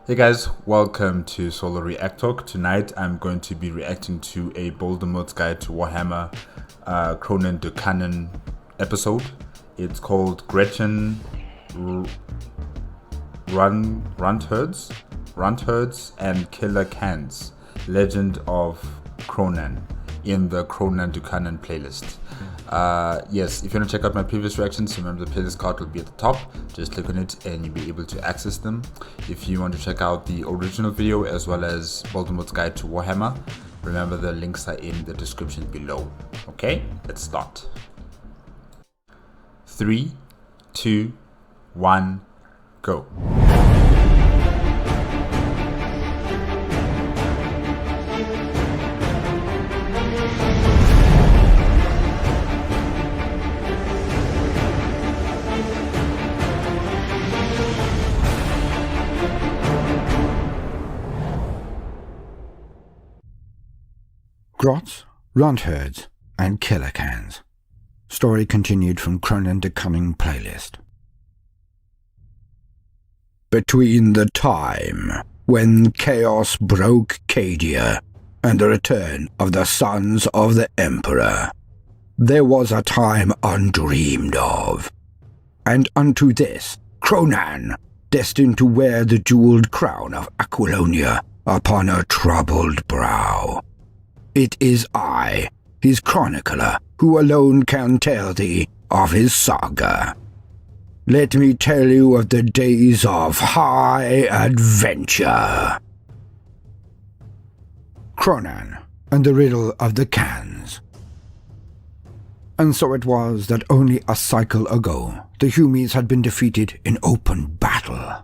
Hey guys, welcome to Solo ReacTalk. Tonight I'm going to be reacting to a Baldermorts Guide to Warhammer KRONAN the KANZ episode. It's called GRETCHIN Runtherds and Killer KANZ, Legend of KRONAN, in the KRONAN the KANZ playlist. Yes, if you want to check out my previous reactions, remember the playlist card will be at the top. Just click on it and you'll be able to access them. If you want to check out the original video as well as Baldermort's Guide to Warhammer, remember the links are in the description below. Okay, let's start. 3, 2, 1, go. Grots, Runtherdzz, and Killer KANZ. Story continued from KRONAN the KANZ playlist. Between the time when chaos broke Cadia and the return of the sons of the Emperor, there was a time undreamed of. And unto this, KRONAN, destined to wear the jeweled crown of Aquilonia upon a troubled brow. It is I, his chronicler, who alone can tell thee of his saga. Let me tell you of the days of high adventure. KRONAN and the riddle of the KANZ. And so it was that only a cycle ago the Humies had been defeated in open battle.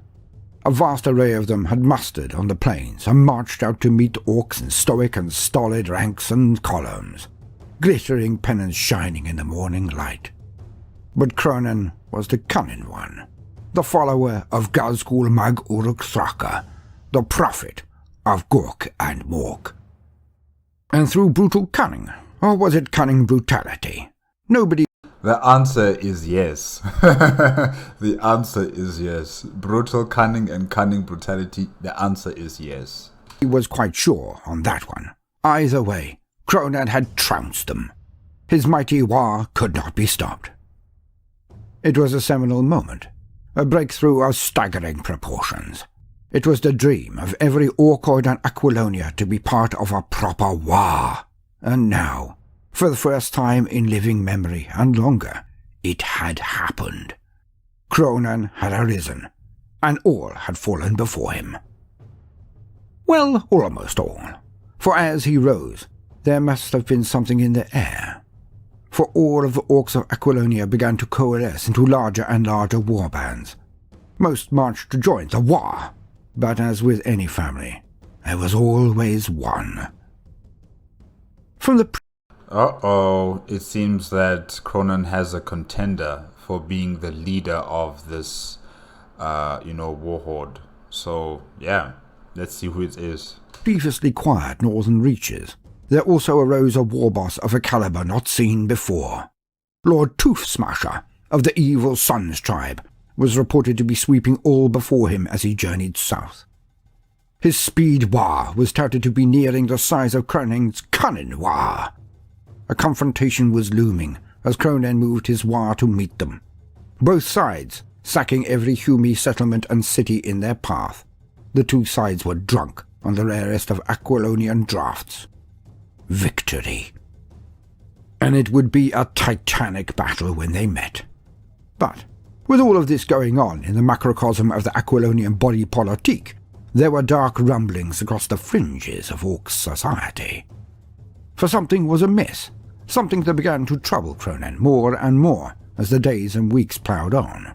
A vast array of them had mustered on the plains and marched out to meet orks in stoic and stolid ranks and columns, glittering pennons shining in the morning light. But KRONAN was the cunning one, the follower of Gazgul Mag Uruk Thraka, the prophet of Gork and Mork. And through brutal cunning, or was it cunning brutality? Nobody. The answer is yes. The answer is yes. Brutal cunning and cunning brutality, the answer is yes. He was quite sure on that one. Either way, KRONAN had trounced them. His mighty war could not be stopped. It was a seminal moment, a breakthrough of staggering proportions. It was the dream of every orkoid on Aquilonia to be part of a proper war. And now, for the first time in living memory and longer, it had happened. KRONAN had arisen, and all had fallen before him. Well, almost all, for as he rose, there must have been something in the air. For all of the orks of Aquilonia began to coalesce into larger and larger war bands. Most marched to join the war, but as with any family, there was always one. From the Uh-oh, it seems that KRONAN has a contender for being the leader of this, war horde. So, yeah, let's see who it is. Previously quiet northern reaches, there also arose a war boss of a caliber not seen before. Lord Tooth Smasher of the Evil Sons tribe was reported to be sweeping all before him as he journeyed south. His speed war was touted to be nearing the size of KRONAN's cunning war. A confrontation was looming as KRONAN moved his war to meet them, both sides sacking every Humie settlement and city in their path. The two sides were drunk on the rarest of Aquilonian drafts: victory. And it would be a titanic battle when they met. But with all of this going on in the macrocosm of the Aquilonian body politique, there were dark rumblings across the fringes of orc society. For something was amiss. Something that began to trouble KRONAN more and more as the days and weeks ploughed on.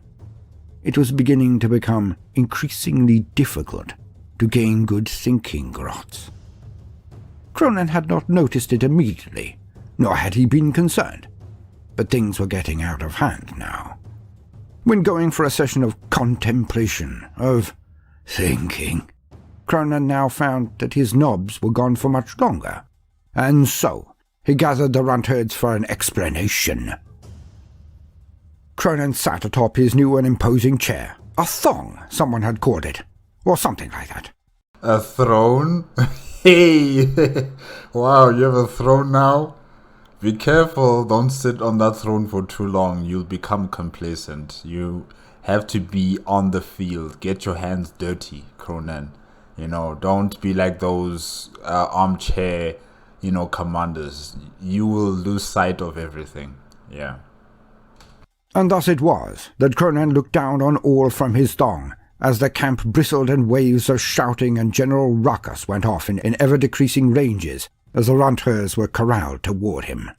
It was beginning to become increasingly difficult to gain good thinking grots. KRONAN had not noticed it immediately, nor had he been concerned, but things were getting out of hand now. When going for a session of contemplation, of thinking, KRONAN now found that his knobs were gone for much longer, and so he gathered the Runtherdzz for an explanation. KRONAN sat atop his new and imposing chair, a thong someone had called it, or something like that. A throne? Hey! Wow, you have a throne now? Be careful, don't sit on that throne for too long. You'll become complacent. You have to be on the field. Get your hands dirty, Kronan. You know, don't be like those armchair, commanders. You will lose sight of everything. Yeah. And thus it was that Kronan looked down on all from his thong, as the camp bristled and waves of shouting and general ruckus went off in ever-decreasing ranges as the Runtherds were corralled toward him.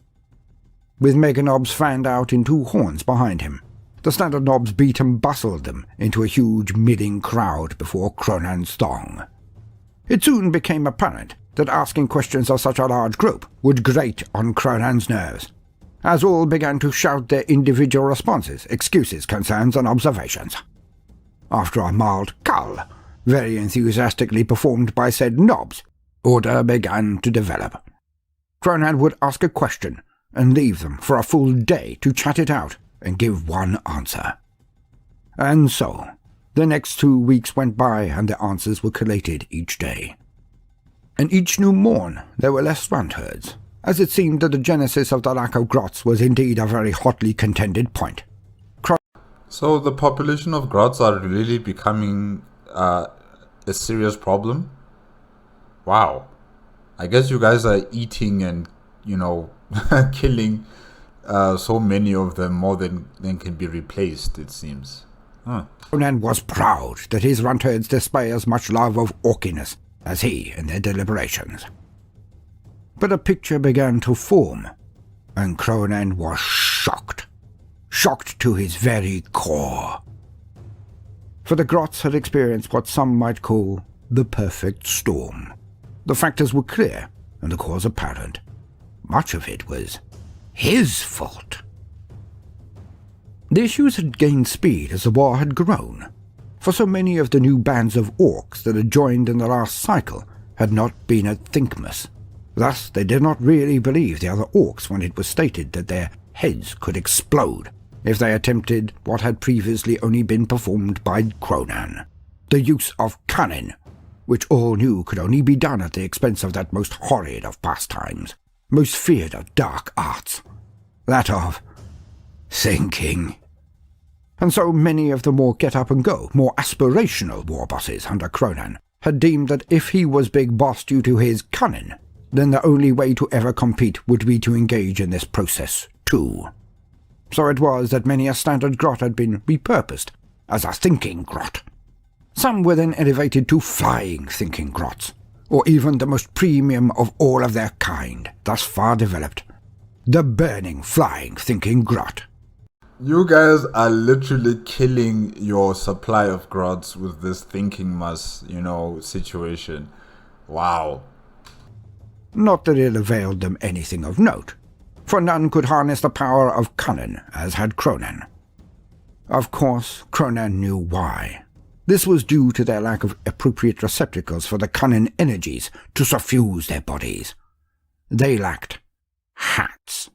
With mega knobs fanned out in two horns behind him, the standard knobs beat and bustled them into a huge milling crowd before Kronan's thong. It soon became apparent that asking questions of such a large group would grate on Kronan's nerves, as all began to shout their individual responses, excuses, concerns, and observations. After a mild cull, very enthusiastically performed by said knobs, order began to develop. Kronan would ask a question and leave them for a full day to chat it out and give one answer. And so, the next 2 weeks went by and the answers were collated each day. And each new morn there were less Runtherds, as it seemed that the genesis of the lack of Grots was indeed a very hotly contended point. So the population of Grots are really becoming a serious problem? Wow. I guess you guys are eating and, killing so many of them more than can be replaced, it seems. Kronan was proud that his Runtherds display as much love of orkiness as he in their deliberations. But a picture began to form, and Kronan was shocked to his very core. For the Grots had experienced what some might call the perfect storm. The factors were clear, and the cause apparent. Much of it was his fault. The issues had gained speed as the war had grown, for so many of the new bands of orks that had joined in the last cycle had not been at Thinkmas. Thus they did not really believe the other orks when it was stated that their heads could explode if they attempted what had previously only been performed by Kronan, the use of cunning, which all knew could only be done at the expense of that most horrid of pastimes, most feared of dark arts, that of thinking. And so many of the more get-up-and-go, more aspirational war bosses under Kronan had deemed that if he was big boss due to his cunning, then the only way to ever compete would be to engage in this process too. So it was that many a standard grot had been repurposed as a thinking grot. Some were then elevated to flying thinking grots, or even the most premium of all of their kind, thus far developed, the burning flying thinking grot. You guys are literally killing your supply of grots with this thinking mass, situation. Wow. Not that it availed them anything of note, for none could harness the power of cunning as had Kronan. Of course, Kronan knew why. This was due to their lack of appropriate receptacles for the cunning energies to suffuse their bodies. They lacked hats.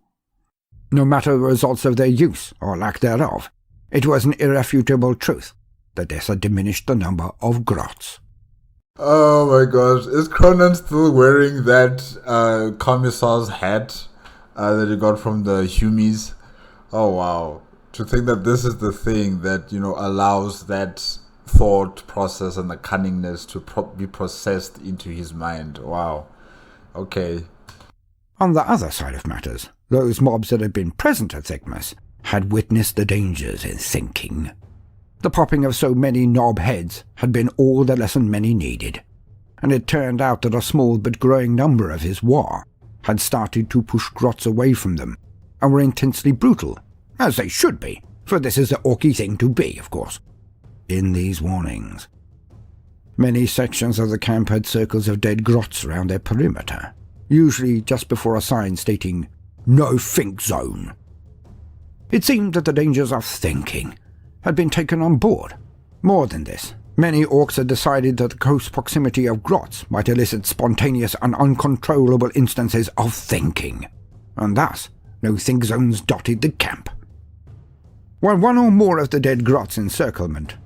No matter the results of their use or lack thereof, it was an irrefutable truth that this had diminished the number of grots. Oh my gosh, is Kronan still wearing that commissar's hat that he got from the Humies? Oh wow, to think that this is the thing that, allows that thought process and the cunningness to be processed into his mind. Wow, okay. On the other side of matters, those mobs that had been present at Thinkmas had witnessed the dangers in thinking. The popping of so many knob heads had been all the lesson many needed, and it turned out that a small but growing number of his war had started to push grots away from them, and were intensely brutal, as they should be, for this is the orky thing to be, of course, in these warnings. Many sections of the camp had circles of dead grots around their perimeter, usually just before a sign stating, "No think zone." It seemed that the dangers of thinking had been taken on board. More than this, many orks had decided that the close proximity of grots might elicit spontaneous and uncontrollable instances of thinking, and thus no think zones dotted the camp. While one or more of the dead grots' encirclement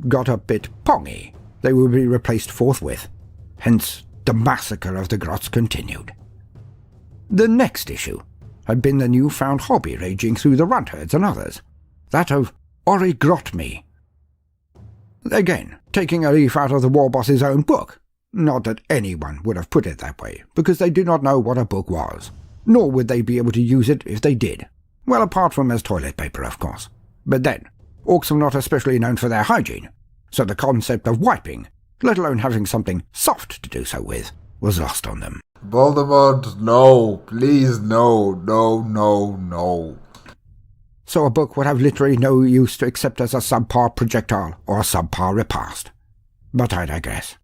got a bit pongy, they would be replaced forthwith. Hence, the massacre of the Grots continued. The next issue had been the newfound hobby raging through the Runtherds and others, that of origami. Again, taking a leaf out of the war boss's own book. Not that anyone would have put it that way, because they did not know what a book was, nor would they be able to use it if they did. Well, apart from as toilet paper, of course. But then, orcs are not especially known for their hygiene, so the concept of wiping, let alone having something soft to do so with, was lost on them. Baldermort, no, please, no. So a book would have literally no use to except as a subpar projectile or a subpar repast. But I digress.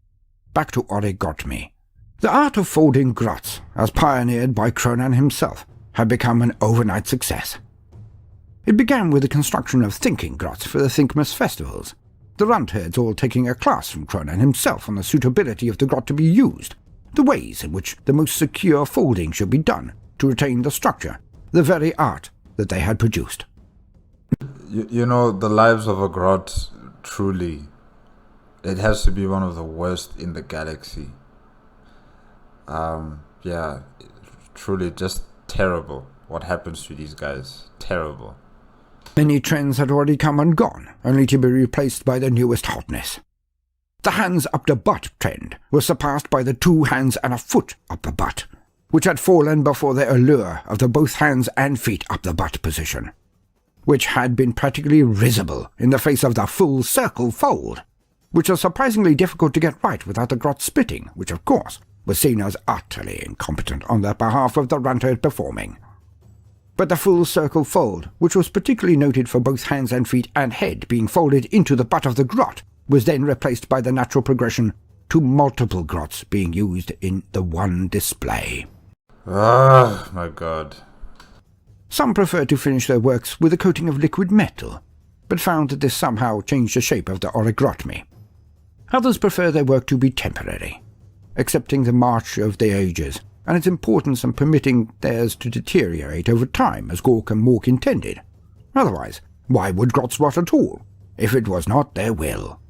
Back to origami. The art of folding grots, as pioneered by Kronan himself, had become an overnight success. It began with the construction of thinking grots for the Thinkmas festivals, the Runtherds all taking a class from Kronan himself on the suitability of the grot to be used, the ways in which the most secure folding should be done to retain the structure, the very art that they had produced. You know, the lives of a grot, truly, it has to be one of the worst in the galaxy. Yeah, truly just terrible what happens to these guys. Terrible. Many trends had already come and gone, only to be replaced by the newest hotness. The hands up the butt trend was surpassed by the 2 hands and a foot up the butt, which had fallen before the allure of the both hands and feet up the butt position, which had been practically risible in the face of the full circle fold, which was surprisingly difficult to get right without the grot splitting, which of course was seen as utterly incompetent on the behalf of the Runterd performing. But the full circle fold, which was particularly noted for both hands and feet and head being folded into the butt of the grot, was then replaced by the natural progression to multiple grots being used in the one display. Ah, my God. Some preferred to finish their works with a coating of liquid metal, but found that this somehow changed the shape of the origami. Others prefer their work to be temporary, accepting the march of the ages and its importance and permitting theirs to deteriorate over time as Gork and Mork intended. Otherwise, why would grots rot at all, if it was not their will?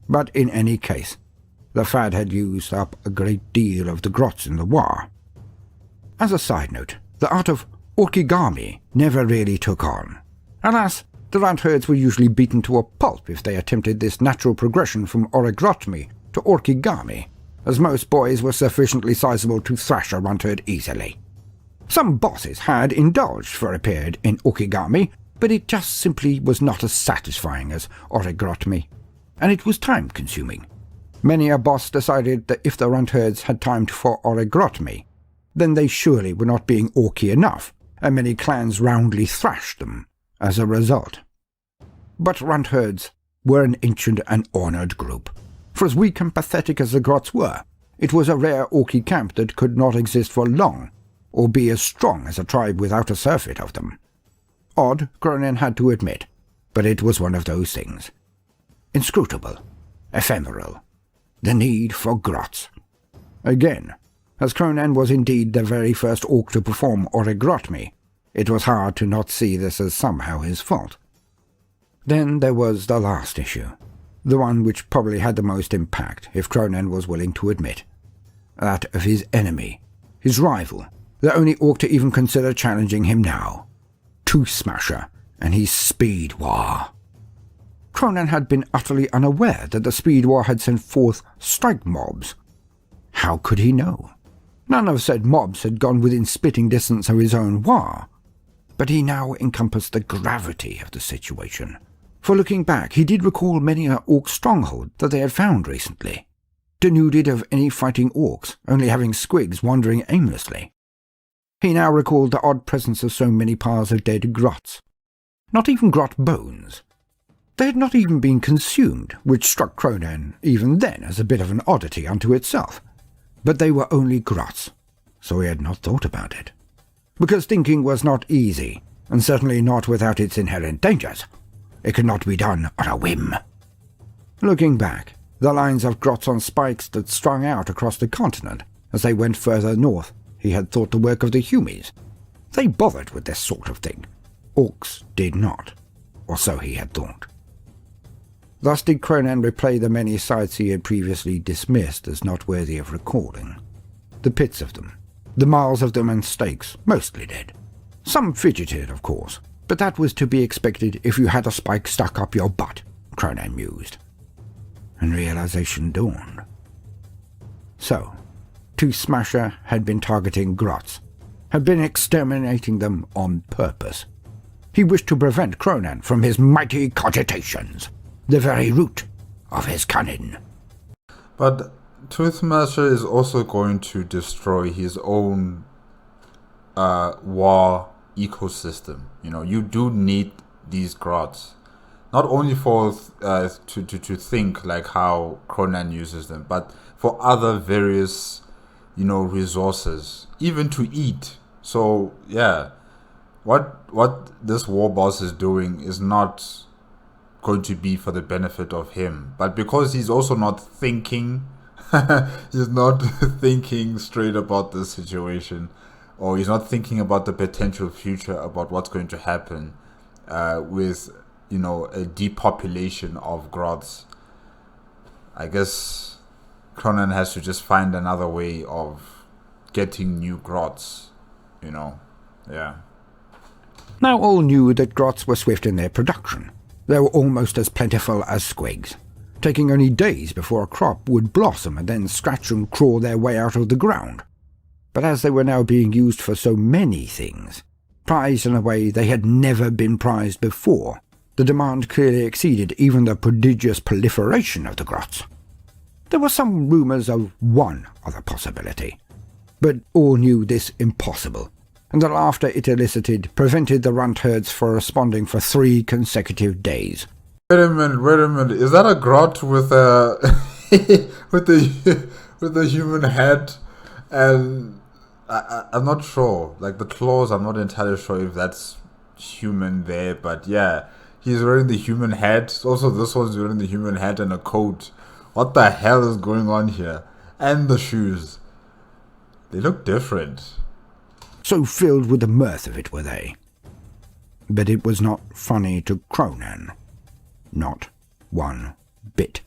But in any case, the fad had used up a great deal of the grots in the war. As a side note, the art of origami never really took on. Alas, the Runtherds were usually beaten to a pulp if they attempted this natural progression from origami to origami, as most boys were sufficiently sizable to thrash a Runterd easily. Some bosses had indulged for a period in origami, but it just simply was not as satisfying as origami, and it was time-consuming. Many a boss decided that if the Runtherds had time for origami, then they surely were not being orky enough, and many clans roundly thrashed them as a result. But Runtherds were an ancient and honoured group, for as weak and pathetic as the Grots were, it was a rare orky camp that could not exist for long, or be as strong as a tribe without a surfeit of them. Odd, Kronan had to admit, but it was one of those things. Inscrutable, ephemeral, the need for Grots. Again, as Kronan was indeed the very first orc to perform origami, it was hard to not see this as somehow his fault. Then there was the last issue, the one which probably had the most impact, if Kronan was willing to admit. That of his enemy, his rival, the only orc to even consider challenging him now. Tooth Smasher and his Speed War. Kronan had been utterly unaware that the Speed War had sent forth strike mobs. How could he know? None of said mobs had gone within spitting distance of his own war, but he now encompassed the gravity of the situation. For looking back, he did recall many an orc stronghold that they had found recently, denuded of any fighting orcs, only having squigs wandering aimlessly. He now recalled the odd presence of so many piles of dead grots. Not even grot bones. They had not even been consumed, which struck Kronan even then as a bit of an oddity unto itself. But they were only grots, so he had not thought about it. Because thinking was not easy, and certainly not without its inherent dangers. It could not be done on a whim. Looking back, the lines of grots on spikes that strung out across the continent as they went further north, he had thought the work of the Humies. They bothered with this sort of thing. Orcs did not, or so he had thought. Thus did Kronan replay the many sights he had previously dismissed as not worthy of recalling. The pits of them, the miles of them and stakes, mostly dead. Some fidgeted, of course, but that was to be expected if you had a spike stuck up your butt, Kronan mused. And realization dawned. So, Tooth Smasher had been targeting Grots, had been exterminating them on purpose. He wished to prevent Kronan from his mighty cogitations, the very root of his cunning. But Tooth Smasher is also going to destroy his own war ecosystem. You know, you do need these Grots, not only for to think like how Kronan uses them, but for other various, you know, resources, even to eat. So yeah, what this war boss is doing is not going to be for the benefit of him, but because he's also not thinking, he's not thinking straight about this situation, or he's not thinking about the potential future, about what's going to happen with, you know, a depopulation of Grots. I guess Kronan has to just find another way of getting new Grots, you know. Yeah. Now all knew that Grots were swift in their production. They were almost as plentiful as squigs, taking only days before a crop would blossom and then scratch and crawl their way out of the ground. But as they were now being used for so many things, prized in a way they had never been prized before, the demand clearly exceeded even the prodigious proliferation of the Grots. There were some rumours of one other possibility, but all knew this impossible, and the laughter it elicited prevented the Runtherds from responding for 3 consecutive days. Wait a minute, is that a Grot with a with a human head? And I'm not sure, like the claws, I'm not entirely sure if that's human there, but yeah, he's wearing the human head. Also, this one's wearing the human head and a coat. What the hell is going on here? And the shoes, they look different. So filled with the mirth of it were they. But it was not funny to Kronan. Not one bit.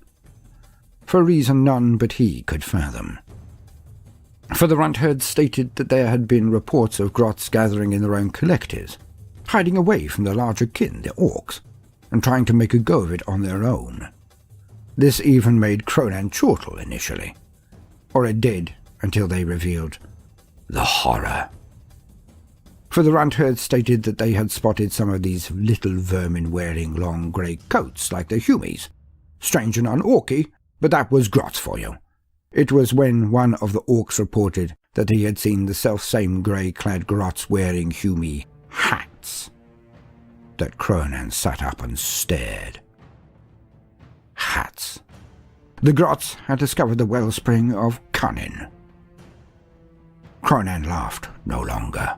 For a reason none but he could fathom. For the Runtherds stated that there had been reports of Grots gathering in their own collectives, hiding away from the larger kin, the orks, and trying to make a go of it on their own. This even made Kronan chortle initially, or it did until they revealed the horror. For the Runtherds stated that they had spotted some of these little vermin wearing long grey coats like the Humies. Strange and un-orky, but that was Grots for you. It was when one of the orks reported that he had seen the self-same grey-clad Grots wearing Humie hats that Kronan sat up and stared. Hats. The Grots had discovered the wellspring of cunning. Kronan laughed no longer.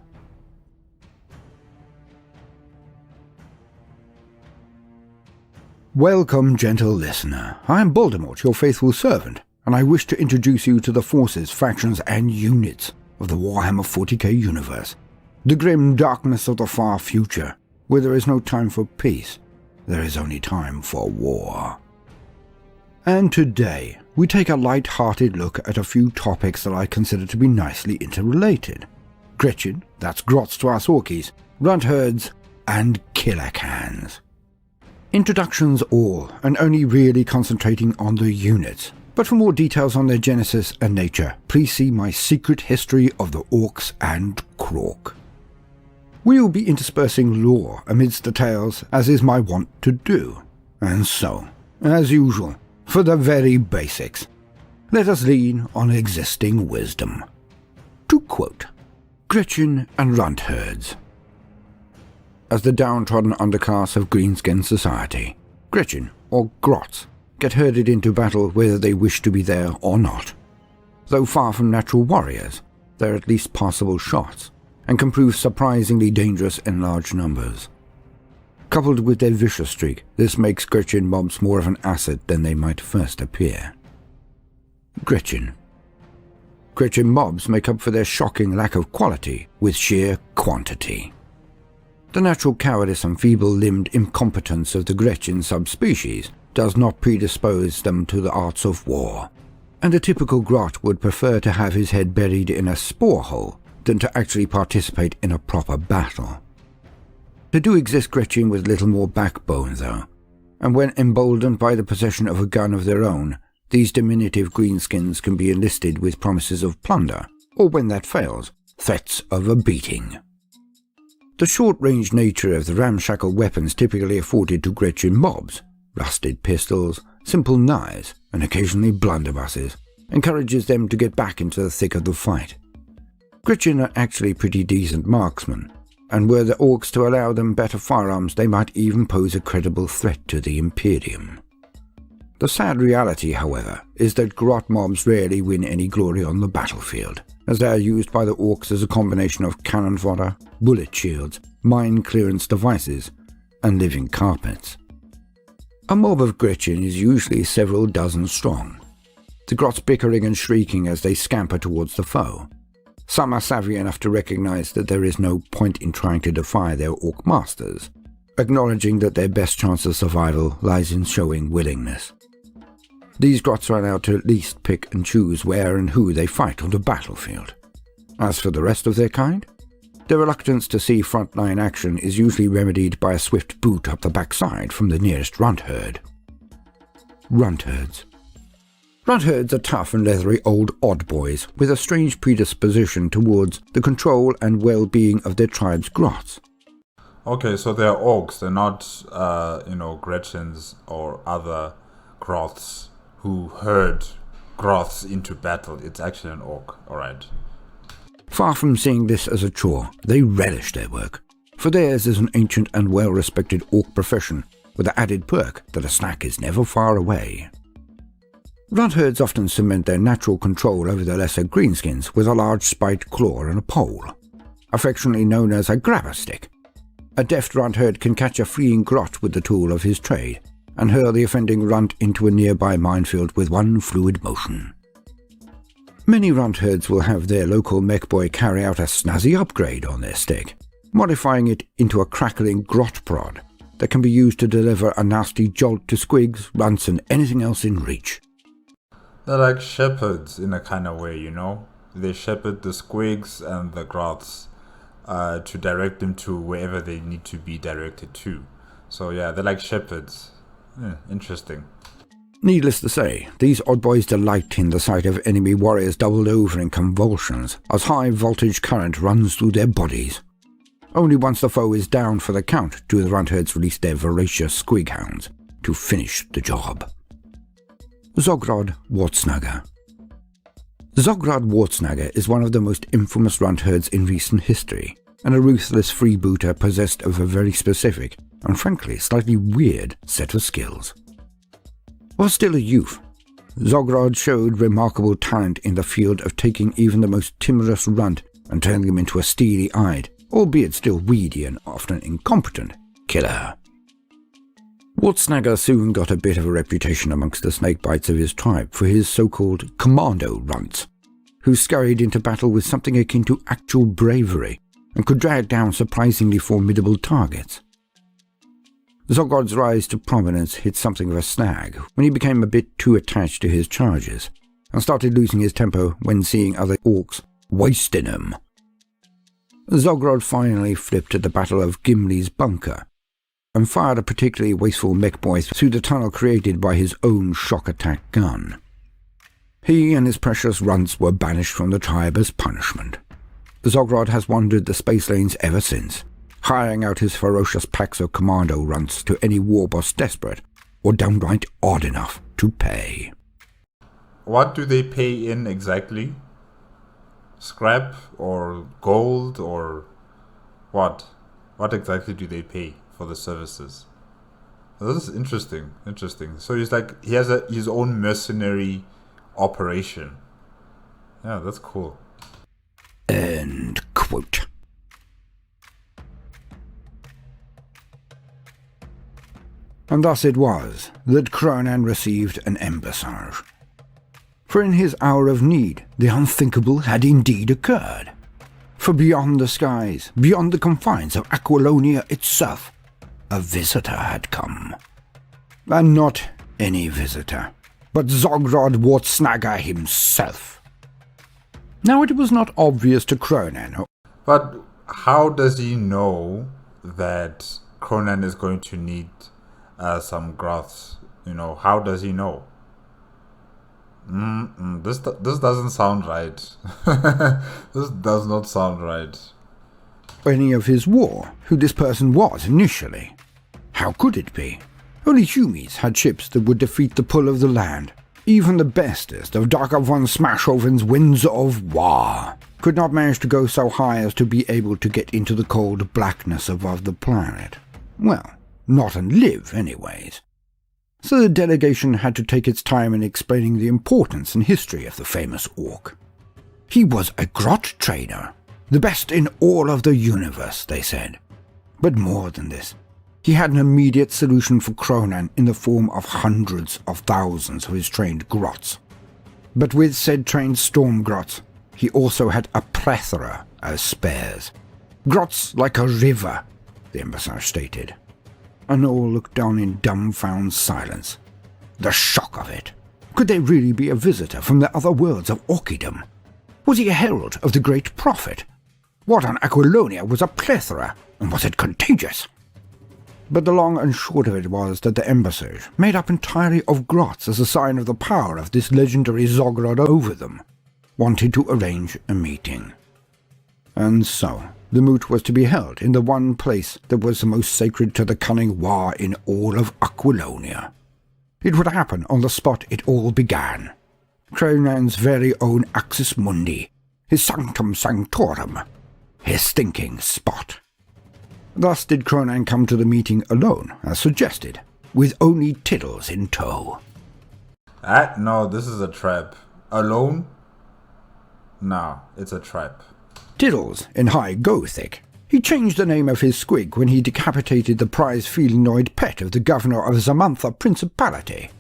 Welcome, gentle listener. I am Baldermort, your faithful servant, and I wish to introduce you to the forces, factions, and units of the Warhammer 40k universe, the grim darkness of the far future, where there is no time for peace, there is only time for war. And today, we take a light-hearted look at a few topics that I consider to be nicely interrelated. Gretchin, that's Grots to us Orkies, Runtherds, and killer KANZ. Introductions all, and only really concentrating on the units, but for more details on their genesis and nature, please see my secret history of the orks and Krork. We will be interspersing lore amidst the tales, as is my wont to do. And so, as usual, for the very basics, let us lean on existing wisdom. To quote, Gretchin and Runtherds. As the downtrodden underclass of greenskin society, Gretchin, or Grots, get herded into battle whether they wish to be there or not. Though far from natural warriors, they're at least passable shots, and can prove surprisingly dangerous in large numbers. Coupled with their vicious streak, this makes Gretchin mobs more of an asset than they might first appear. Gretchin. Gretchin mobs make up for their shocking lack of quality with sheer quantity. The natural cowardice and feeble-limbed incompetence of the Gretchin subspecies does not predispose them to the arts of war, and a typical Grot would prefer to have his head buried in a spore hole than to actually participate in a proper battle. There do exist Gretchin with little more backbone though, and when emboldened by the possession of a gun of their own, these diminutive greenskins can be enlisted with promises of plunder, or when that fails, threats of a beating. The short-range nature of the ramshackle weapons typically afforded to Gretchin mobs, rusted pistols, simple knives, and occasionally blunderbusses, encourages them to get back into the thick of the fight. Gretchin are actually pretty decent marksmen, and were the orks to allow them better firearms, they might even pose a credible threat to the Imperium. The sad reality, however, is that Grot mobs rarely win any glory on the battlefield, as they are used by the orks as a combination of cannon fodder, bullet shields, mine clearance devices, and living carpets. A mob of Gretchin is usually several dozen strong, the Grots bickering and shrieking as they scamper towards the foe. Some are savvy enough to recognize that there is no point in trying to defy their orc masters, acknowledging that their best chance of survival lies in showing willingness. These Grots are allowed to at least pick and choose where and who they fight on the battlefield. As for the rest of their kind, their reluctance to see frontline action is usually remedied by a swift boot up the backside from the nearest runt-herd. Runtherds. Runtherds are tough and leathery old odd boys with a strange predisposition towards the control and well-being of their tribe's Grots. Okay, so they're orcs. They're not, Gretchins or other Grots who herd Grots into battle. It's actually an orc. Alright. Far from seeing this as a chore, they relish their work, for theirs is an ancient and well-respected orc profession, with the added perk that a snack is never far away. Runtherds often cement their natural control over the lesser greenskins with a large spiked claw and a pole, affectionately known as a grabber stick. A deft runtherd can catch a fleeing Grot with the tool of his trade, and hurl the offending runt into a nearby minefield with one fluid motion. Many runtherds will have their local mech boy carry out a snazzy upgrade on their stick, modifying it into a crackling Grot prod that can be used to deliver a nasty jolt to squigs, runts, and anything else in reach. They're like shepherds in a kind of way, They shepherd the squigs and the Grots to direct them to wherever they need to be directed to. So yeah, they're like shepherds. Interesting. Needless to say, these odd boys delight in the sight of enemy warriors doubled over in convulsions as high voltage current runs through their bodies. Only once the foe is down for the count do the runtherds release their voracious squig hounds to finish the job. Zogrod Wartsnagger. Zogrod Wartsnagger is one of the most infamous runtherds in recent history, and a ruthless freebooter possessed of a very specific, and frankly slightly weird, set of skills. While still a youth, Zogrod showed remarkable talent in the field of taking even the most timorous runt and turning him into a steely-eyed, albeit still weedy and often incompetent, killer. Wartsnagger soon got a bit of a reputation amongst the snakebites of his tribe for his so-called commando runts, who scurried into battle with something akin to actual bravery and could drag down surprisingly formidable targets. Zogrod's rise to prominence hit something of a snag when he became a bit too attached to his charges and started losing his temper when seeing other orcs wasting him. Zogrod finally flipped at the Battle of Gimli's Bunker and fired a particularly wasteful mech boy through the tunnel created by his own shock attack gun. He and his precious runts were banished from the tribe as punishment. Zogrod has wandered the space lanes ever since, hiring out his ferocious packs of commando runts to any war boss desperate or downright odd enough to pay. What do they pay in exactly? Scrap or gold or what? What exactly do they pay for the services? This is interesting. So he has his own mercenary operation. Yeah, that's cool. End quote. And thus it was that Kronan received an embassage. For in his hour of need, the unthinkable had indeed occurred. For beyond the skies, beyond the confines of Aquilonia itself, a visitor had come. And not any visitor, but Zogrod Wartsnagger himself. Now it was not obvious to Kronan. But how does he know that Kronan is going to need some Grots? You know, how does he know? This doesn't sound right. This does not sound right. Any of his war, who this person was initially. How could it be? Only Humies had ships that would defeat the pull of the land. Even the bestest of Dr. von Smashoven's Winds of War could not manage to go so high as to be able to get into the cold blackness above the planet. Well, not and live, anyways. So the delegation had to take its time in explaining the importance and history of the famous orc. He was a Grot trader, the best in all of the universe, they said. But more than this, he had an immediate solution for Kronan in the form of hundreds of thousands of his trained Grots. But with said trained storm Grots, he also had a plethora of spares. Grots like a river, the embassage stated. And all looked on in dumbfound silence. The shock of it. Could they really be a visitor from the other worlds of Orkidom? Was he a herald of the great prophet? What on Aquilonia was a plethora, and was it contagious? But the long and short of it was that the embassage, made up entirely of Grots as a sign of the power of this legendary Zogrod over them, wanted to arrange a meeting. And so, the moot was to be held in the one place that was the most sacred to the cunning War in all of Aquilonia. It would happen on the spot it all began. Kronan's very own Axis Mundi, his sanctum sanctorum, his stinking spot. Thus did Kronan come to the meeting alone, as suggested, with only Tiddles in tow. No, this is a trap. Alone? No, it's a trap. Tiddles, in high Gothic. He changed the name of his squig when he decapitated the prize felinoid pet of the governor of Zamantha Principality,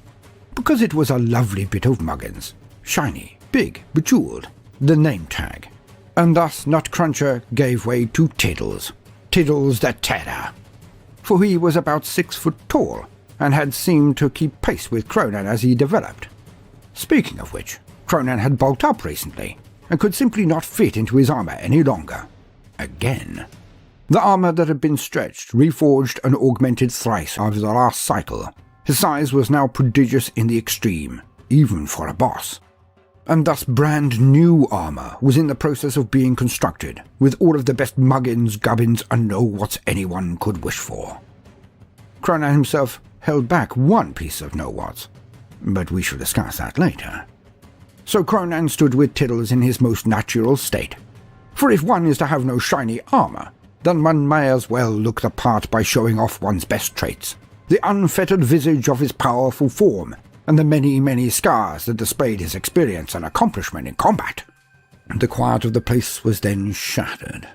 because it was a lovely bit of muggins, shiny, big, bejeweled, the name tag. And thus Nutcruncher gave way to Tiddles. Tiddles the Terror, for he was about 6 foot tall, and had seemed to keep pace with Kronan as he developed. Speaking of which, Kronan had bulked up recently, and could simply not fit into his armour any longer. Again. The armour that had been stretched, reforged, and augmented thrice over the last cycle. His size was now prodigious in the extreme, even for a boss. And thus brand new armour was in the process of being constructed, with all of the best muggins, gubbins, and know-whats anyone could wish for. Kronan himself held back one piece of know-whats, but we shall discuss that later. So Kronan stood with Tiddles in his most natural state, for if one is to have no shiny armour, then one may as well look the part by showing off one's best traits, the unfettered visage of his powerful form, and the many, many scars that displayed his experience and accomplishment in combat. The quiet of the place was then shattered.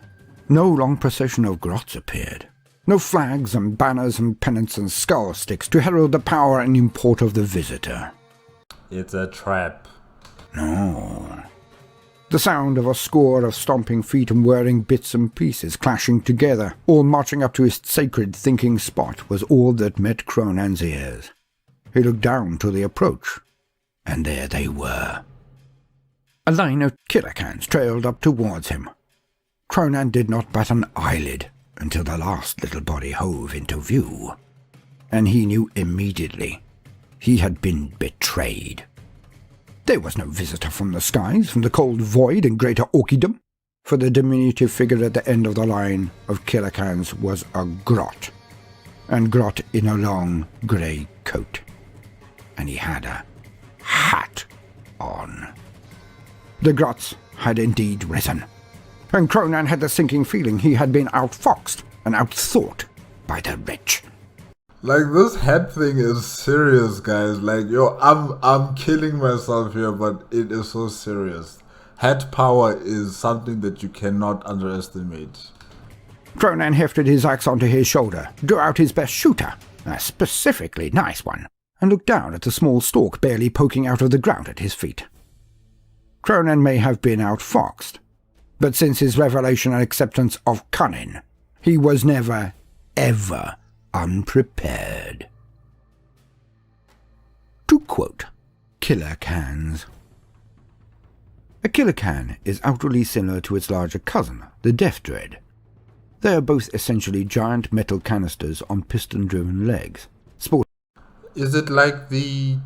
No long procession of Grots appeared. No flags and banners and pennants and skull sticks to herald the power and import of the visitor. It's a trap. No. The sound of a score of stomping feet and whirring bits and pieces clashing together, all marching up to his sacred thinking spot, was all that met Kronan's ears. He looked down to the approach, and there they were. A line of killer KANZ trailed up towards him. Kronan did not bat an eyelid until the last little body hove into view, and he knew immediately he had been betrayed. There was no visitor from the skies, from the cold void in greater Orkidom, for the diminutive figure at the end of the line of killer KANZ was a Grot, and Grot in a long grey coat. And he had a hat on. The Grots had indeed risen, and Kronan had the sinking feeling he had been outfoxed and outthought by the wretch. Like, this hat thing is serious, guys. Like, yo, I'm killing myself here, but it is so serious. Hat power is something that you cannot underestimate. Kronan hefted his axe onto his shoulder, drew out his best shooter, a specifically nice one, and looked down at the small stalk barely poking out of the ground at his feet. Kronan may have been outfoxed, but since his revelation and acceptance of cunning, he was never, ever unprepared. To quote, Killer KANZ. A killer can is outwardly similar to its larger cousin, the Death Dread. They are both essentially giant metal canisters on piston-driven legs. Is it like the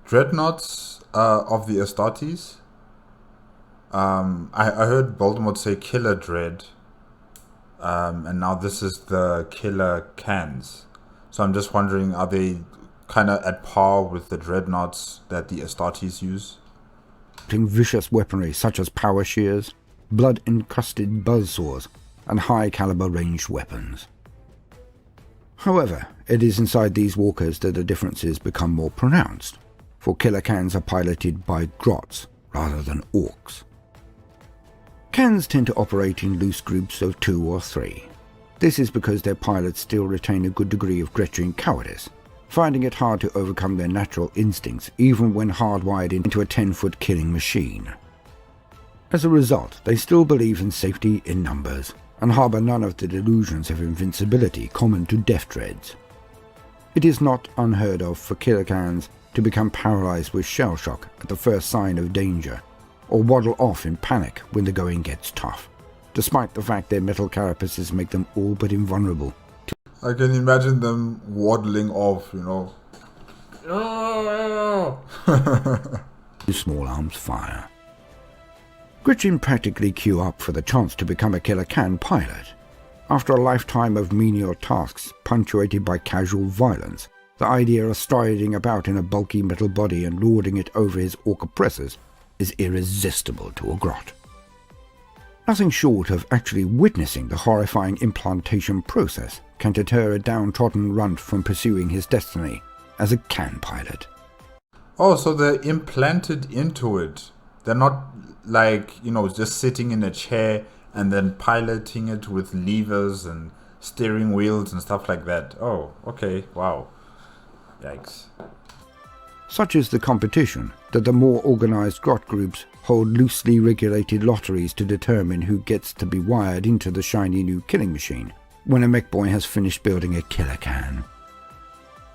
dreadnoughts of the Astartes? I heard Baldermort say Killer Dread, and now this is the Killer KANZ. So I'm just wondering, are they kind of at par with the dreadnoughts that the Astartes use? Vicious weaponry such as power shears, blood-encrusted buzzsaws, and high-caliber ranged weapons. However, it is inside these walkers that the differences become more pronounced, for killer KANZ are piloted by Grots rather than orks. KANZ tend to operate in loose groups of 2 or 3. This is because their pilots still retain a good degree of GRETCHIN cowardice, finding it hard to overcome their natural instincts even when hardwired into a 10-foot killing machine. As a result, they still believe in safety in numbers, and harbour none of the delusions of invincibility common to Death Dreads. It is not unheard of for killer KANZ to become paralysed with shell shock at the first sign of danger, or waddle off in panic when the going gets tough, despite the fact their metal carapaces make them all but invulnerable. I can imagine them waddling off, Small arms fire. GRETCHIN practically queue up for the chance to become a killer KAN pilot. After a lifetime of menial tasks punctuated by casual violence, the idea of striding about in a bulky metal body and lording it over his orc oppressors is irresistible to a Grot. Nothing short of actually witnessing the horrifying implantation process can deter a downtrodden runt from pursuing his destiny as a KAN pilot. Oh, so they're implanted into it. They're not like, just sitting in a chair and then piloting it with levers and steering wheels and stuff like that. Oh, okay, wow. Yikes. Such is the competition that the more organised Grot groups hold loosely regulated lotteries to determine who gets to be wired into the shiny new killing machine when a mech boy has finished building a killer KAN.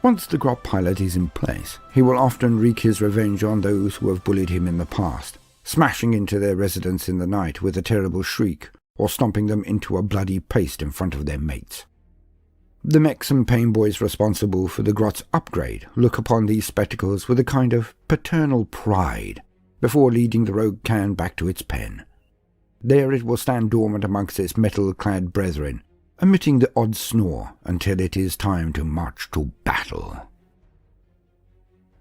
Once the Grot pilot is in place, he will often wreak his revenge on those who have bullied him in the past, smashing into their residence in the night with a terrible shriek, or stomping them into a bloody paste in front of their mates. The mechs and pain boys responsible for the Grot's upgrade look upon these spectacles with a kind of paternal pride before leading the rogue KAN back to its pen. There it will stand dormant amongst its metal-clad brethren, emitting the odd snore until it is time to march to battle.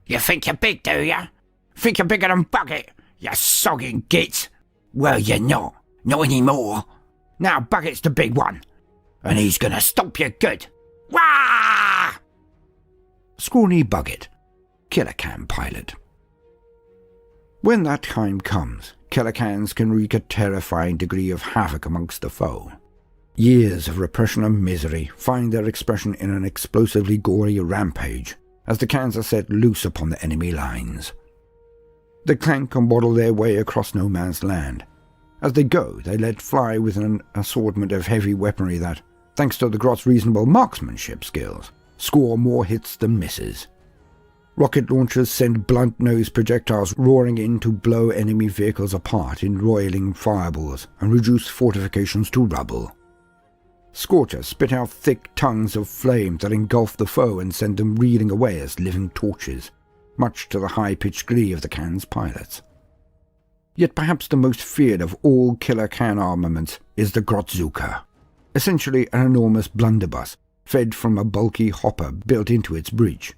You think you're big, do ya? Think you're bigger than Bucket, you sogging git? Well, you're not. Not anymore. Now Bucket's the big one, and he's gonna stomp you good. Wah! Scrawny Bucket, killer KAN pilot. When that time comes, killer KANs can wreak a terrifying degree of havoc amongst the foe. Years of repression and misery find their expression in an explosively gory rampage as the KANs are set loose upon the enemy lines. They clank and waddle their way across no man's land. As they go, they let fly with an assortment of heavy weaponry that, thanks to the Grot's reasonable marksmanship skills, score more hits than misses. Rocket launchers send blunt-nosed projectiles roaring in to blow enemy vehicles apart in roiling fireballs and reduce fortifications to rubble. Scorchers spit out thick tongues of flame that engulf the foe and send them reeling away as living torches, much to the high-pitched glee of the KAN's pilots. Yet perhaps the most feared of all killer KAN armaments is the Grotzuka, essentially an enormous blunderbuss fed from a bulky hopper built into its breech.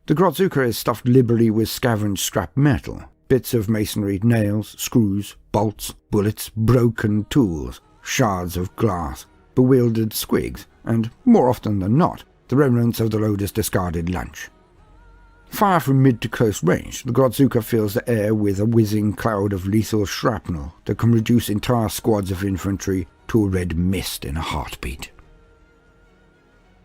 The Grotzuka is stuffed liberally with scavenged scrap metal, bits of masonry, nails, screws, bolts, bullets, broken tools, shards of glass, bewildered squigs, and, more often than not, the remnants of the loader's discarded lunch. Far from mid to close range, the Grotzuka fills the air with a whizzing cloud of lethal shrapnel that can reduce entire squads of infantry to a red mist in a heartbeat.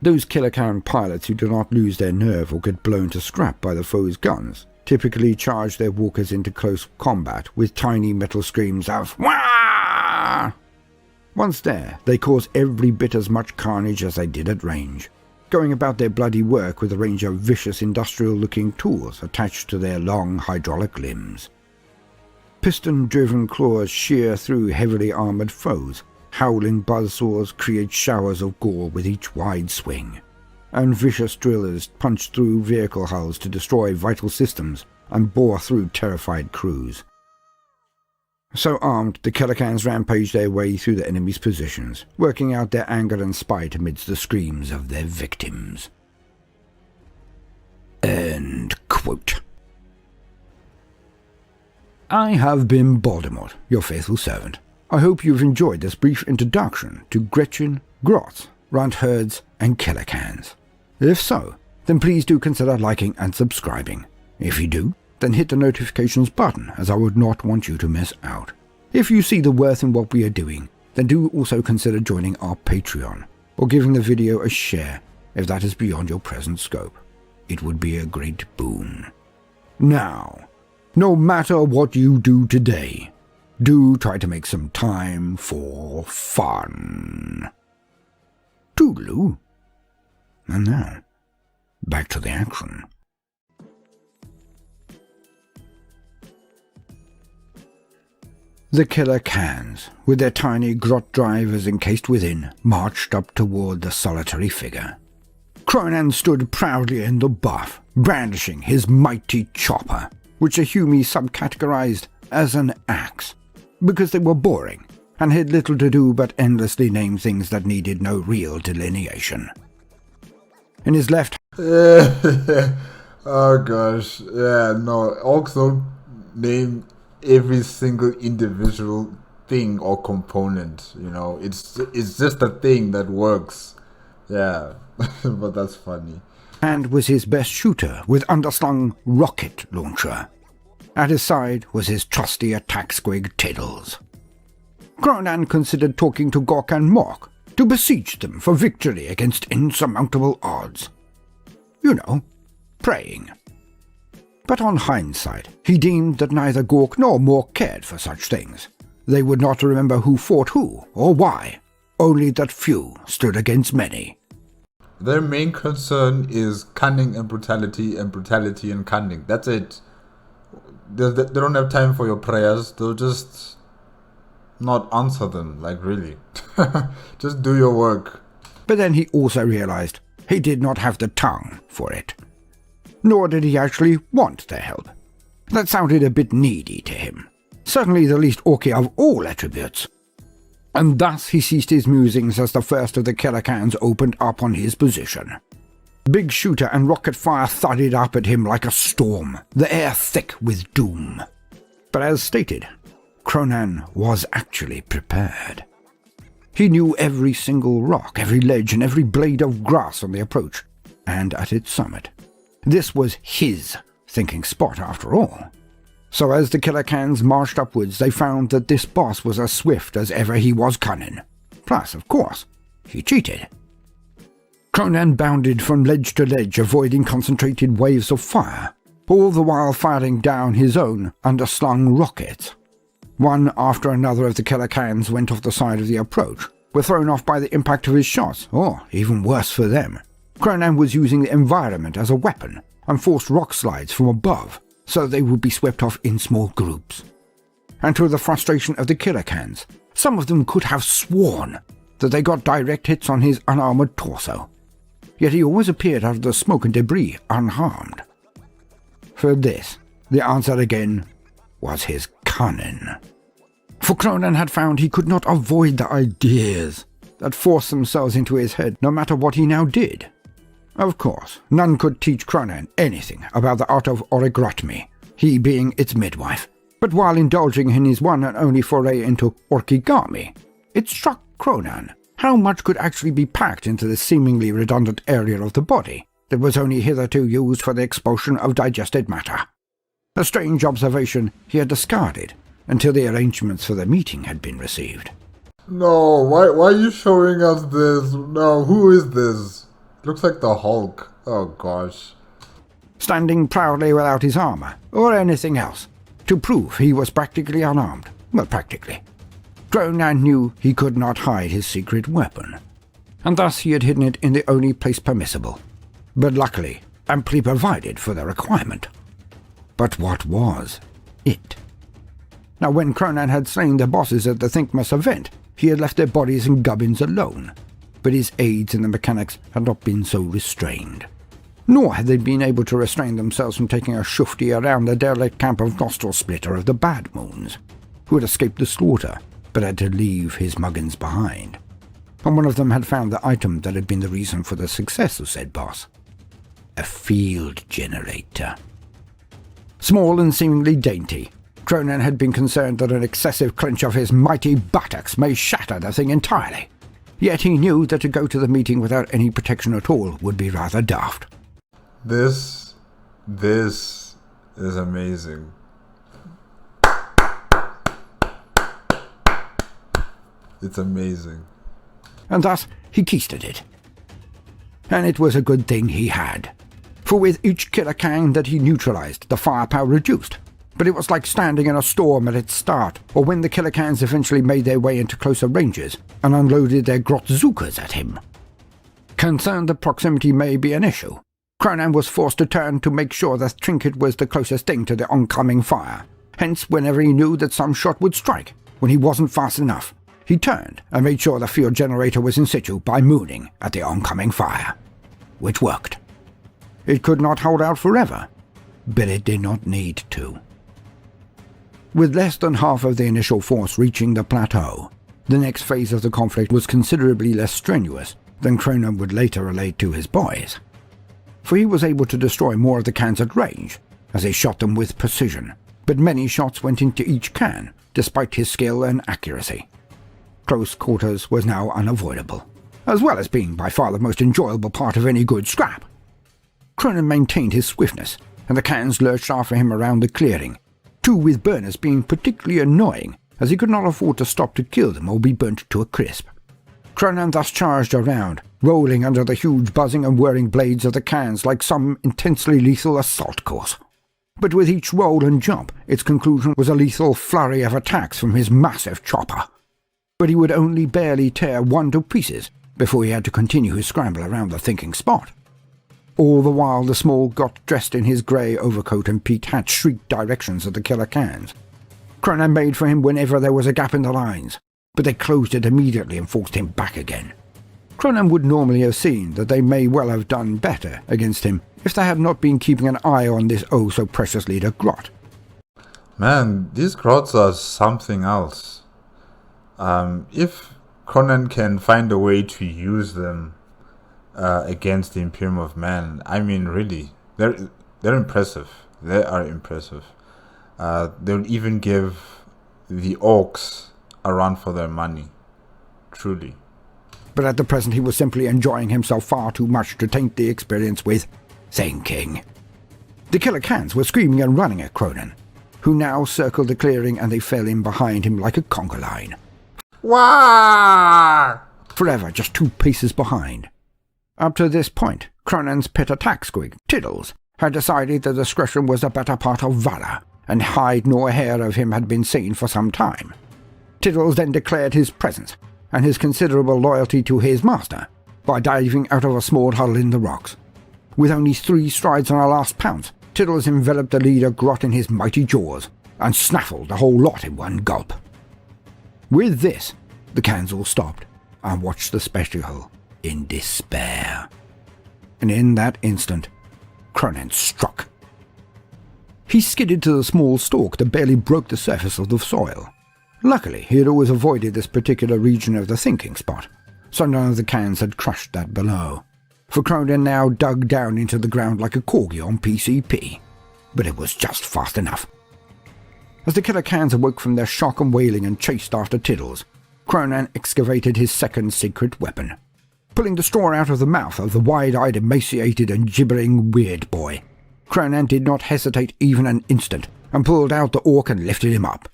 Those killer KAN pilots who do not lose their nerve or get blown to scrap by the foe's guns typically charge their walkers into close combat with tiny metal screams of "Wah!" Once there, they cause every bit as much carnage as they did at range, going about their bloody work with a range of vicious industrial-looking tools attached to their long hydraulic limbs. Piston-driven claws shear through heavily armoured foes. Howling buzzsaws create showers of gore with each wide swing, and vicious drillers punch through vehicle hulls to destroy vital systems and bore through terrified crews. So armed, the KANZ rampage their way through the enemy's positions, working out their anger and spite amidst the screams of their victims. End quote. I have been Baldermort, your faithful servant. I hope you've enjoyed this brief introduction to Gretchin, Grots, Runtherdzz, and KANZ. If so, then please do consider liking and subscribing. If you do, then hit the notifications button, as I would not want you to miss out. If you see the worth in what we are doing, then do also consider joining our Patreon, or giving the video a share if that is beyond your present scope. It would be a great boon. Now, no matter what you do today, do try to make some time for fun. Toodaloo. And now, back to the action. The KANZ, with their tiny grot drivers encased within, marched up toward the solitary figure. Kronan stood proudly in the buff, brandishing his mighty chopper, which the Humies subcategorized as an axe, because they were boring and had little to do but endlessly name things that needed no real delineation. In his left oh gosh, yeah, no, orks don't name every single individual thing or component, you know, it's just a thing that works, yeah. But that's funny. hand was his best shooter with underslung rocket launcher. At his side was his trusty attack squig Tiddles. Kronan considered talking to Gork and Mork to beseech them for victory against insurmountable odds. You know, praying. But on hindsight, he deemed that neither Gork nor Mork cared for such things. They would not remember who fought who or why, only that few stood against many. Their main concern is cunning and brutality and cunning. That's it. They don't have time for your prayers. They'll just not answer them, like really. Just do your work. But then he also realized he did not have the tongue for it. Nor did he actually want their help. That sounded a bit needy to him. Certainly the least orky of all attributes. And thus he ceased his musings as the first of the KANZ opened up on his position. Big shooter and rocket fire thudded up at him like a storm, the air thick with doom. But as stated, Kronan was actually prepared. He knew every single rock, every ledge, and every blade of grass on the approach, and at its summit. This was his thinking spot, after all. So as the KANZ marched upwards, they found that this boss was as swift as ever he was cunning. Plus, of course, he cheated. Kronan bounded from ledge to ledge, avoiding concentrated waves of fire, all the while firing down his own underslung rockets. One after another of the KANZ went off the side of the approach, were thrown off by the impact of his shots, or, even worse for them, Kronan was using the environment as a weapon and forced rock slides from above, so they would be swept off in small groups. And to the frustration of the KANZ, some of them could have sworn that they got direct hits on his unarmored torso. Yet he always appeared out of the smoke and debris unharmed. For this, the answer again was his cunning. For Kronan had found he could not avoid the ideas that forced themselves into his head no matter what he now did. Of course, none could teach Kronan anything about the art of origami, he being its midwife. But while indulging in his one and only foray into origami, it struck Kronan how much could actually be packed into this seemingly redundant area of the body that was only hitherto used for the expulsion of digested matter. A strange observation he had discarded until the arrangements for the meeting had been received. No, why are you showing us this? No, who is this? Looks like the Hulk. Oh gosh. Standing proudly without his armor, or anything else, to prove he was practically unarmed. Well, practically. Kronan knew he could not hide his secret weapon. and thus he had hidden it in the only place permissible, but luckily amply provided for the requirement. But what was it? Now, when Kronan had slain the bosses at the Thinkmas event, he had left their bodies and gubbins alone, but his aides in the mechanics had not been so restrained. Nor had they been able to restrain themselves from taking a shufti around the derelict camp of Nostril Splitter of the Bad Moons, who had escaped the slaughter, but had to leave his muggins behind. And one of them had found the item that had been the reason for the success of said boss. A field generator. Small and seemingly dainty, Kronan had been concerned that an excessive clench of his mighty buttocks may shatter the thing entirely. Yet he knew that to go to the meeting without any protection at all would be rather daft. This is amazing. It's amazing. And thus he keisted it. And it was a good thing he had. For with each killer can that he neutralized, the firepower reduced. But it was like standing in a storm at its start, or when the killer cans eventually made their way into closer ranges and unloaded their Grotzukas at him. Concerned that proximity may be an issue, Kronan was forced to turn to make sure the trinket was the closest thing to the oncoming fire. Hence, whenever he knew that some shot would strike, when he wasn't fast enough, he turned and made sure the field generator was in situ by mooning at the oncoming fire. Which worked. It could not hold out forever, but it did not need to. With less than half of the initial force reaching the plateau, the next phase of the conflict was considerably less strenuous than Kronan would later relate to his boys. For he was able to destroy more of the cans at range, as he shot them with precision, but many shots went into each can, despite his skill and accuracy. Close quarters was now unavoidable, as well as being by far the most enjoyable part of any good scrap. Kronan maintained his swiftness, and the cans lurched after him around the clearing, two with burners being particularly annoying, as he could not afford to stop to kill them or be burnt to a crisp. Kronan thus charged around, rolling under the huge buzzing and whirring blades of the cans like some intensely lethal assault course. But with each roll and jump, its conclusion was a lethal flurry of attacks from his massive chopper. But he would only barely tear one to pieces before he had to continue his scramble around the thinking spot. All the while the small got dressed in his grey overcoat and peaked hat shrieked directions at the killer cans. Kronan made for him whenever there was a gap in the lines, but they closed it immediately and forced him back again. Kronan would normally have seen that they may well have done better against him if they had not been keeping an eye on this oh-so-precious leader Grot. Man, these Grots are something else. If Kronan can find a way to use them against the Imperium of Man, I mean, really, they're impressive. They are impressive. They'll even give the orks a run for their money. Truly. But at the present he was simply enjoying himself far too much to taint the experience with thinking. The killer cans were screaming and running at Kronan, who now circled the clearing, and they fell in behind him like a conga line. Wah! Forever just 2 paces behind. Up to this point, Kronan's pet attack squig, Tiddles, had decided that discretion was the better part of valor, and hide nor hair of him had been seen for some time. Tiddles then declared his presence, and his considerable loyalty to his master, by diving out of a small huddle in the rocks. With only 3 strides and a last pounce, Tiddles enveloped the leader Grot in his mighty jaws, and snaffled the whole lot in one gulp. With this, the cans all stopped, and watched the spectacle in despair. And in that instant, Kronan struck. He skidded to the small stalk that barely broke the surface of the soil. Luckily, he had always avoided this particular region of the thinking spot, so none of the cans had crushed that below, for Kronan now dug down into the ground like a corgi on PCP, but it was just fast enough. As the killer cans awoke from their shock and wailing and chased after Tiddles, Kronan excavated his second secret weapon, pulling the straw out of the mouth of the wide-eyed, emaciated and gibbering weird boy. Kronan did not hesitate even an instant, and pulled out the orc and lifted him up,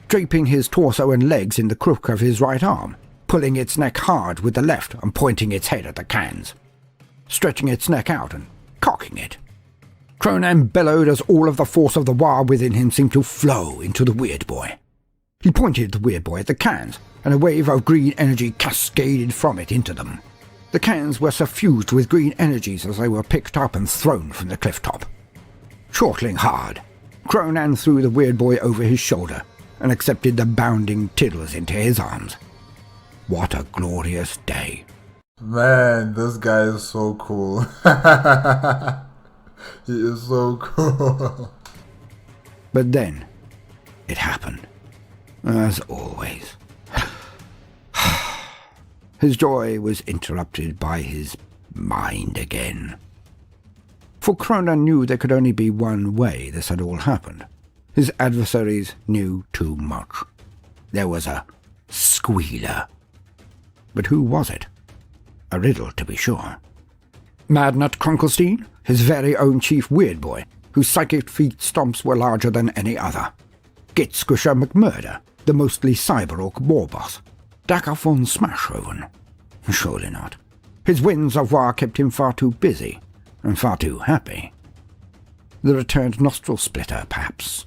draping his torso and legs in the crook of his right arm, pulling its neck hard with the left and pointing its head at the cans, stretching its neck out and cocking it. Kronan bellowed as all of the force of the Wa within him seemed to flow into the weird boy. He pointed the weird boy at the KANZ, and a wave of green energy cascaded from it into them. The KANZ were suffused with green energies as they were picked up and thrown from the cliff top. Chortling hard, Kronan threw the weird boy over his shoulder and accepted the bounding Tiddles into his arms. What a glorious day. Man, this guy is so cool. He is so cool. But then, it happened. As always. His joy was interrupted by his mind again. For Kronan knew there could only be one way this had all happened. His adversaries knew too much. There was a squealer. But who was it? A riddle, to be sure. Madnut Kronkelstein, his very own chief weird boy, whose psychic feet stomps were larger than any other. Git Squisher McMurder, the mostly cyber-orc war boss. Dakar von Smashhoven. Surely not. His winds of war kept him far too busy, and far too happy. The returned nostril splitter, perhaps.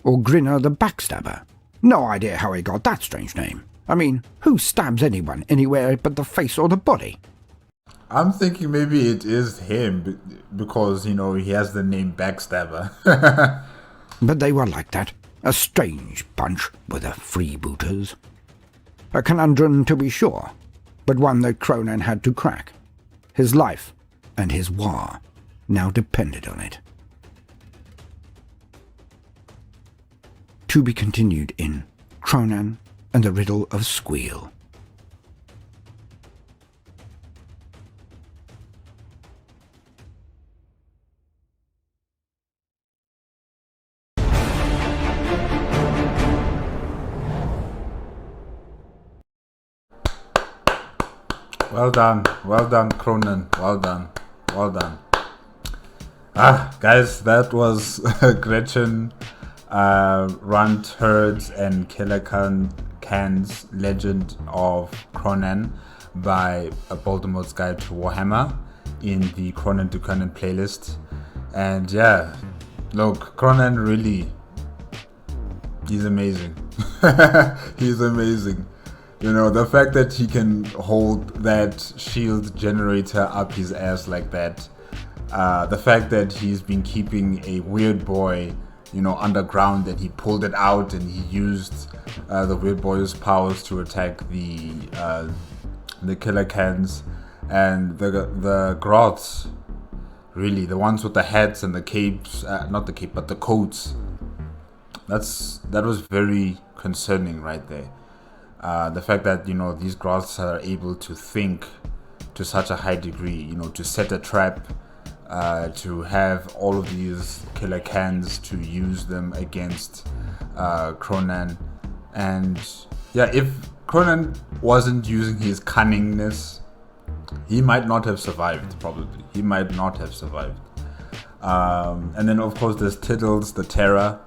Or Grinner the Backstabber. No idea how he got that strange name. I mean, who stabs anyone anywhere but the face or the body? I'm thinking maybe it is him, because, you know, he has the name Backstabber. But they were like that. A strange bunch were the freebooters. A conundrum, to be sure, but one that Kronan had to crack. His life and his war now depended on it. To be continued in Kronan and the Riddle of Squeal. Well done, Kronan, well done. Guys, that was Gretchen Runtherdz's and KANZ Legend of Kronan by a Baldermorts Guide to Warhammer in the Kronan to Kanan playlist. And yeah, look, Kronan really, he's amazing. He's amazing. You know, the fact that he can hold that shield generator up his ass like that, the fact that he's been keeping a weird boy, you know, underground, and he pulled it out and he used the weird boy's powers to attack the killer KANZ, and the Grots, really, the ones with the hats and the capes, not the cape, but the coats. That was very concerning right there. The fact that, you know, these Grots are able to think to such a high degree, you know, to set a trap, to have all of these killer KANZ, to use them against Kronan. And yeah, if Kronan wasn't using his cunningness, he might not have survived, probably. He might not have survived. And then, of course, there's Tiddles the Terror.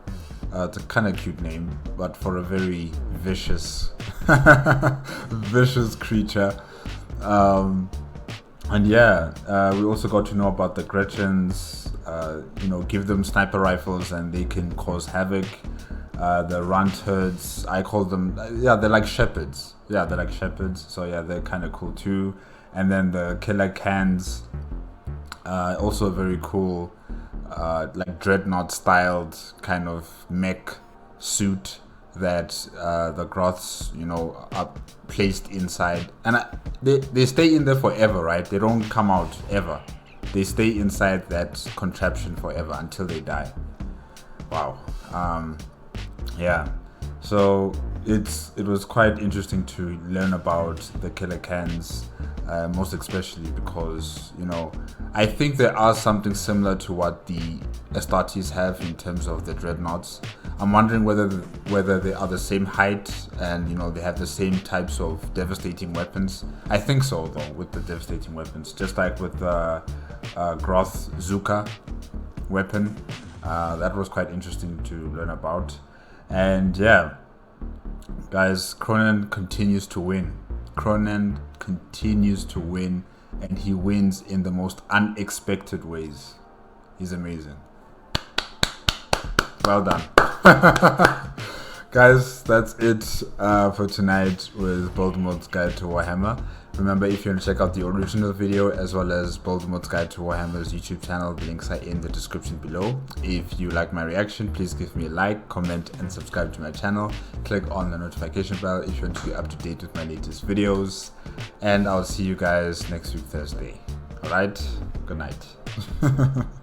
It's a kind of cute name, but for a very vicious, vicious creature. And yeah, we also got to know about the Gretchins. You know, give them sniper rifles and they can cause havoc. The Runtherdzs, I call them, yeah, they're like shepherds. Yeah, they're like shepherds. So yeah, they're kind of cool too. And then the killer KANZ, also very cool. Like dreadnought styled kind of mech suit that the Grots, you know, are placed inside, and they stay in there forever, right? They don't come out ever. They stay inside that contraption forever until they die. Wow. Yeah. So it was quite interesting to learn about the killer KANZ, most especially because, you know, I think there are something similar to what the Astartes have in terms of the dreadnoughts. I'm wondering whether they are the same height and, you know, they have the same types of devastating weapons. I think so, though, with the devastating weapons, just like with the Groth Zuka weapon. That was quite interesting to learn about. And yeah, guys, Kronan continues to win. Kronan continues to win, and he wins in the most unexpected ways. He's amazing. Well done. Guys, that's it for tonight with Baldermort's Guide to Warhammer. Remember, if you want to check out the original video as well as Baldermort's Guide to Warhammer's YouTube channel, the links are in the description below. If you like my reaction, please give me a like, comment and subscribe to my channel. Click on the notification bell if you want to be up to date with my latest videos. And I'll see you guys next week Thursday. Alright, good night.